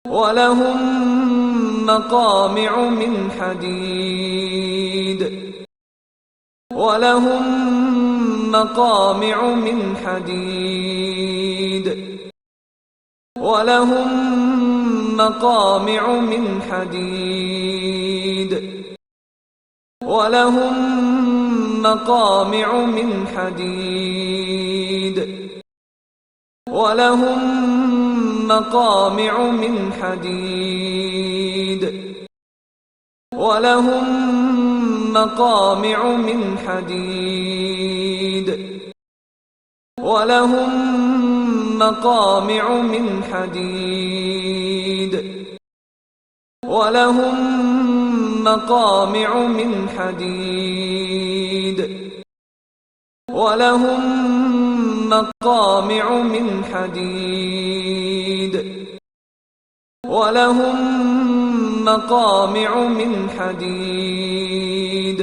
ولهم مقامع من حديد ولهم مقامع من حديد ولهم مقامع من حديد ولهم مقامع من حديد ولهم مقامع من حديد ولهم مقامع من حديد ولهم مقامع من حديد ولهم مقامع من حديد ولهم مقامع من حديد ولهم مقامع من حديد